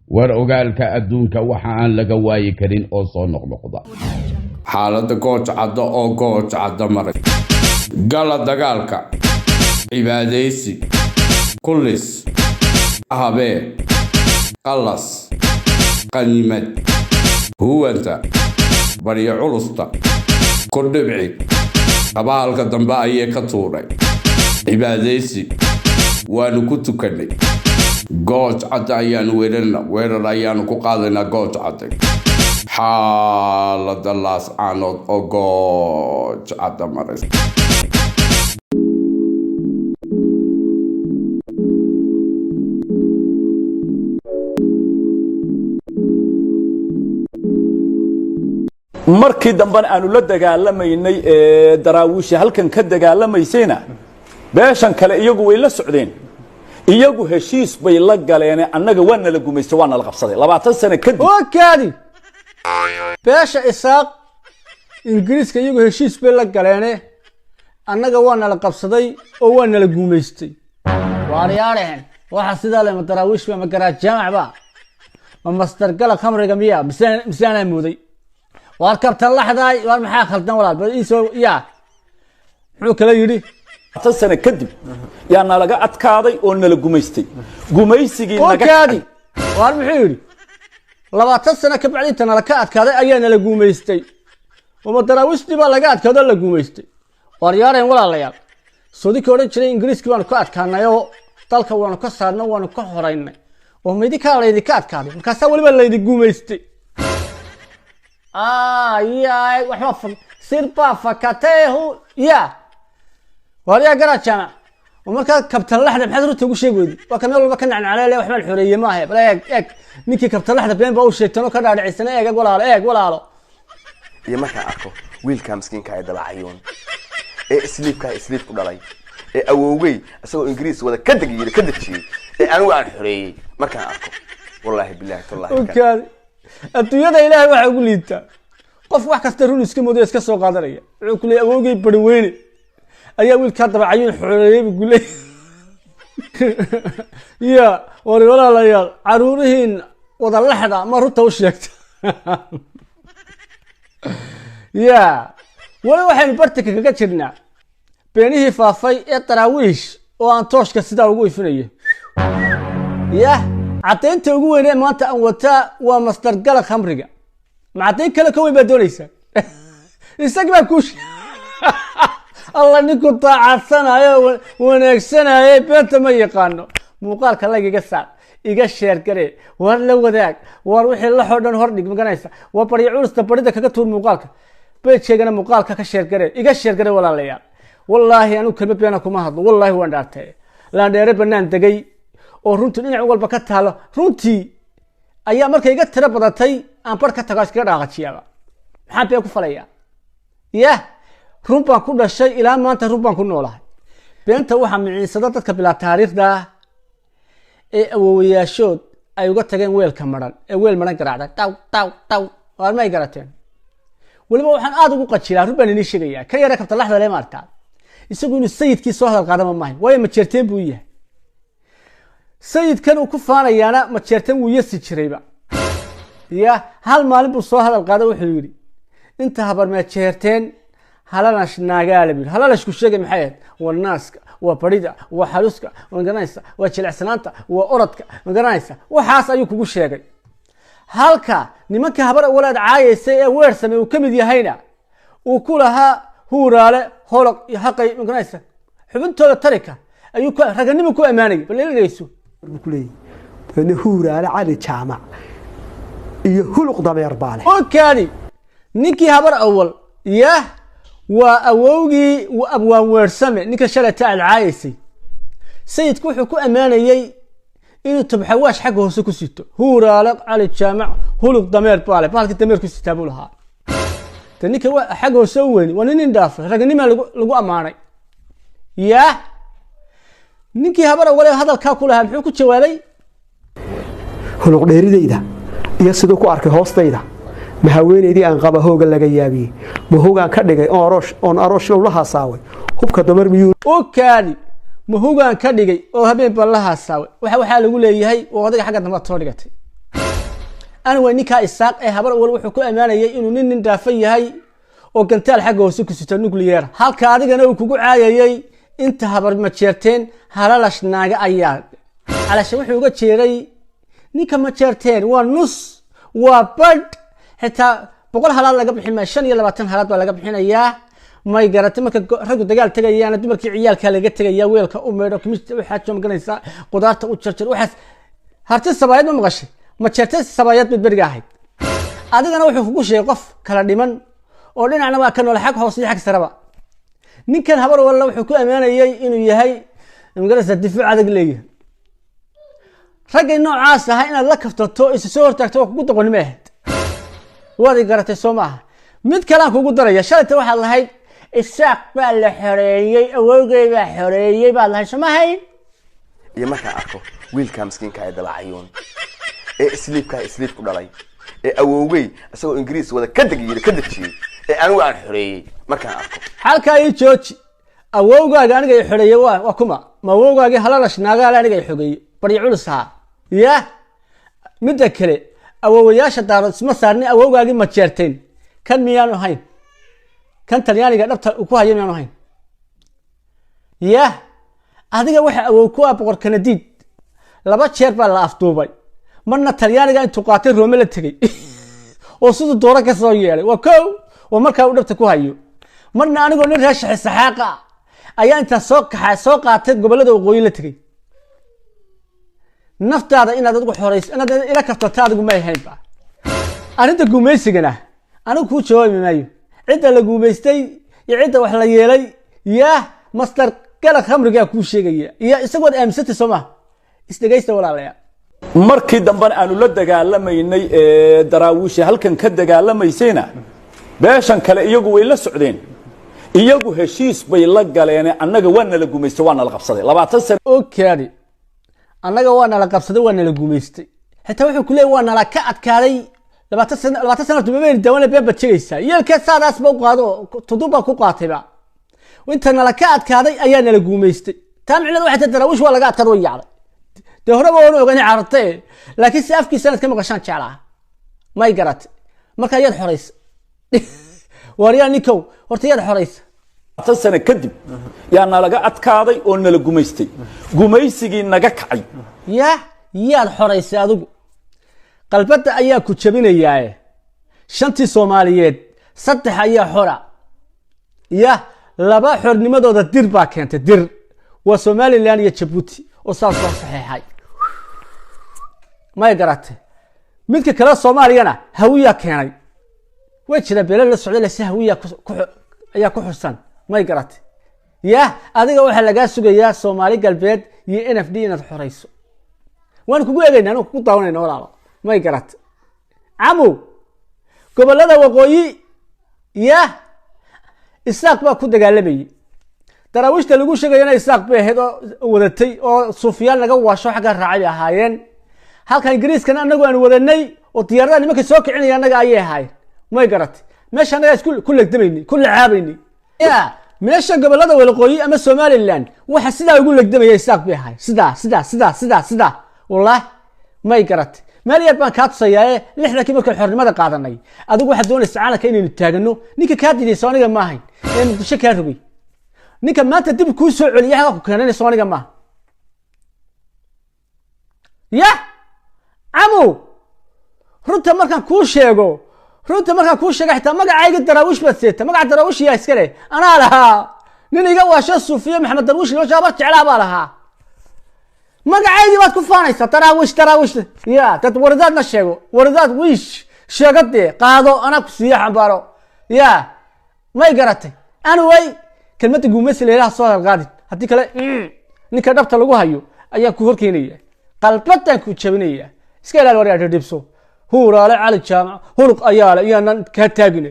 war ogaalka adduunka waxa aan laga waayi karin oo soo noqnoqda xaaladda gooja cadda oo gooja cadda maray gala dagaalka cibaadaysi kullis habee qalas qanimad huwanta bariya culusta ku dhibci qabaalka dambe ayay ka tuuray cibaadaysi waanu ku tukanay gooja cadda ayaan weerar ayaanu ku qaadaynaa gooja cadda xaaladda laascaanood oo gooja cadda maray markii dambe aanu la dagaalamaynay daraawiish halkan ka dagaalamaysayna beeshan kale iyagu way la socdeen iyagu heshiis bay la galeen annaga waana la gumaystay waana la qabsaday 20 sano kadib wakaadi beesha isaaq ingiriiska iyagu heshiis bay la galeen annaga waana la qabsaday oo waana la gumaystay waariyareen waxa sida leh daraawiish ma garaa jaamac ma master gala khamriga miya misaana muuday waar kabtan laxday waar maxaa khaldan walaal bal isoo yaa wuxuu kala yiri 10 sano kadib yaana laga adkaaday oo nala gumaystay gumaysigii naga kaadi waar muxuu yiri 20 sano ka bacdi tan la ka adkaaday ayaa nala gumaystay oo daraawiishti baa laga adkaaday la gumaystay waar yareen walaalayaal soodii oran jiray ingiriiska waan ka adkaanayo dalka waan ka saarno waan ka horeynay oo meedii ka leeydi ka adkaaday markaas waliba leeydi gumaystay يا وحوف سيربا فكاته يا وريا قراجنا ومركا كابتن لحد بحضر تو شيء ودي وكان والله كان على له وحمل الحريه ما هي بلا اك نيكي كابتن لحد بين باو شيتنو كدا دحيسنا اك ولا يا marka arko wiilka miskiinka ay dalacayeen اسليب ku dhalay awowgay asoo ingiriis wada ka dagiyay ka dajiyay anigu aan xoreeyay marka arko wallahi billahi tallahi adduunyada ilaahay waxa ugu liita qof wax kasta run iska moodo iska soo qaadanaya wuxuu kulay awoogay barweyne ayaa wiilka dabacayeen xoreeyay gulay ya walaalayaal caruurihiin wada laxda ma runta u sheegta ya waxaan bartika kaga jirnaa beenihii faafay ee daraawiish oo aan tooshka sidaa ugu ifinayay ya عطينت ugu maanta aan wata waa master gala khamriga macday kale ka weyn baa doonaysa isaga ku Allah ninku taacadsanayo wanaagsanaayo beenta ma yaqaano muuqaalka la iga saar iga share garee war la wadaag war wixii la xodhan hor dhig maganaysa waa bariyo culista barida kaga tuur muuqaalka page-gana muuqaalka ka share garee iga share garee walaalayaal wallahi anu kalba beena kuma hadlo wallahi waan dhaartay la dheere banaan dagay oo runtii dhinac walba ka taalo runtii ayaa markay iga tira badatay aan bar ka tago iska dhaaqajiyaba maxaan baa ku falaya run baan ku dhashay ilaa maanta run baan ku noolahay beenta waxa miciisada dadka bila taariikhda ee awowayaashood ay uga tageen weelka maran ee weel maran garaacday taw waar ma garateen waliba waxaan aad ugu qajilaa run baan inii sheegaya ka yara kabta laxda le maartaa isagu inuu sayidkii soo hadal qaadama maahay way ma jeerteen buu yahay sayid kan uu ku faanayaana ma jeertan wuu yasi jirayba hal maalin buu soo hadal qaaday wuxuu yiri inta habar ma jeerteen halanash naagaalib halanash ku sheegay maxay ahayd wanaaska waa barida waa xaluska wanganaysa waa jilicsanaanta waa orodka wanganaysa waxaas ayuu kugu sheegay halka nimanka habar walaad caayeysay ee weersamay uu kamid yahayna uu ku lahaa huuraale holoq iyo haqay wanganaysa xubintooda tarika ayuu raganimo ku amaanay baleeleyso kulay bani huuraale cali jaamac iyo huluq dameer baale okaadi ninkii habar awal waa awowgii abwaan weersame ninka shalata alcaayisay sayidku wuxuu ku amaanayay inuu tabxawaash xag hoose ku sito huuraale cali jaamac huluq dameer baale baalki dameer ku sitaabu lahaa tanika waa xag hoose weyn waa nin dhaafay raganimo lagu amaanay ninkii habar awal hadalka ku lahaa muxuu ku jawaabay huluq dheeridayda iyo sidoo ku arkay hoostayda ma haweeneydii aan qaba hooga laga yaabiyay ma hoogaan ka dhigay on aroosh la haasaaway hubka damar miyuu okaadi ma hoogaan ka dhigay oo habeen bal la haasaaway waxa lagu leeyahay oo odayga xagga dambe soo dhigatay أنا وينك إساق هبر أول وحكو أمانة إنه نين دافع هاي وكنتال حاجة وسكت ستنوكليير هل كارج أنا وكوكو عايي أنت هبر ماتشرتين هلاش ناقة أيام على شوي وجد شيري نيكا ماتشرتين ونص وبرد حتى بقول هلا لقى بحين ماشان يلا باتن هلا ولا لقى بحين إياه ما يقرأت ما كرجو دجال تجي أنا دمرك عيال كلا جت تجي ويلك أمك مش حاجة مقنعة قدرت وتشرشر وحس هرت السبايات ما مغش ما تشرت السبايات بتبرجعها هذا أنا وحنا فوق شيء قف كلا ديمن ولين أنا ما كانوا الحق حوصلي حق سربا نين كان هبر ولا وحكو أمانة إنه يهاي مقنعة الدفاع هذا قليل رجع النوع عاصة هاي أنا لك فتوه إسسور تكتوه قد قول مهد وهذه قرأت السماء مد كلامك قدر يا شلت واحد الله هاي الساق بالحرية أوجي بالحرية بالله شو هاي يا ما كأكو ويل كام مسكين كايد العيون سليب كاي سليب كدلاي أوجي أسوي إنجليز ولا كدق شيء أنا الحرية ما كأكو حال كاي تشوش أوجي أنا جاي حرية وكما ما أوجي هلاش ناقة أنا جاي حرية بريعول سها يا متذكر أوجياش دار اسمه صارني أوجي ما تشرتين كان ميانو هاي كان تلياني قدرت وكوها يميانو هاي ياه هذا واحد وكوها بقر كنديد لبعض شير بالله أفتوبي مرنا تلياني قاعد تقاتل روميل تري وصوت الدورة كسوية وكو ومركا قدرت كوها يو مرنا أنا قلنا رشح السحاقة أيان أنت سوق عتد قبل ده وقوي تري نفط هذا إن هذا تقول حريص أنا إلى كفتة هذا قوم يهين بقى أنا أنت قوم يسجنه أنا كوت شوي من مايو عدة لقوم يستي يعدة وحلا يلي ياه مصدر كلا خمر جا كل شيء يا سواد أمسة سما استجيست ولا لا markii damban aanu la dagaalameynay daraawiish halkan ka dagaalameysayna beeshan kale iyagu way la socdeen iyagu heshiis bay la galeen annaga waana la guumeystay waana la qabsaday 20 sano okay annaga waana la qabsaday waana la guumeystay xitaa wuxuu ku leeyahay waana la ka adkaaday 20 sano duubeen dawana beeba jigaysa yeelka saadaas ba u qaado tuduba ku qaatayba inta la ka adkaaday ayaana la guumeystay taamicna waxa daraawiish waa laga adkaado yacay هربا ونو غني عرتي لكن سافكي سنه كما قشان جعلها ما يقرات marka yad xoreys wariya nikow horta yad xoreys tan sano kadib yaana laga adkaaday oo nala guumeystay guumeysigii naga kacay yad xoreys adigu qalbada ayaa ku jabinayay shantii Soomaaliyeed saddex ayaa xora laba xornimadooda dir baa keentay dir waa Soomaaliland iyo Djibouti oo saas saxiixay ما يقرأت مثل كلا الصومالينا هوية كاني وجهنا بلاد السعودية لسه هوية يا كحسن ما يقرأت يا هذا هو حلا جالس يا صومالي قلبيد يا إن إف دي نتحريسو وأنا كقول لنا أنا كنت طاوني ولا ما يقرأت عمو قبل هذا وقوي يا الساق ما كنت قال لي ترى وش تلقوش جاينا الساق به هذا ودتي أو سفيان لقوا وشو حاجة رعاية هاين halka ingiriiskana anagu aan wadanay oo diyaarada nimanka soo kicinay anaga ayay ahay ma garat meesha anaga isku legdamayni kullu caabayni meesha gobolada waqooyi ama Soomaaliland waxa sidaa ugu legdamay isaaq bay ahay sida wallahi ma garat maaliyad baan ka tusayay 60 markii xornimada qaadanay adigu waxa doonaysaa caalamka inaynu taagano ninka ka diiday Soomaaliga ma ahayn ee muqdisho ka rugay ninka maanta dib ku soo celiyay waxa ku keenay Soomaaliga ma عمو runta markaan ku sheego xitaa magacayga daraawish baad seeta magaca daraawish yaa iska leh anaa lahaa nin iga waasho Suufiya Maxamed Darwish loo jaaba jeclaa baa lahaa magacaydii baad ku faanaysaa daraawish dad waradaad ma sheego waradaad wiish sheegadee qaado anaa ku siiya xambaaro may garatay anyway kelmadda guumeys leeyahay soo halqaadin hadii kale ninka dhabta lagu hayo ayaa ku horkeenaya qalbadan ku jabinaya iska ilaali wariyada dibso huuraale cali jaamac hulq ayaala iyo nan ka taagine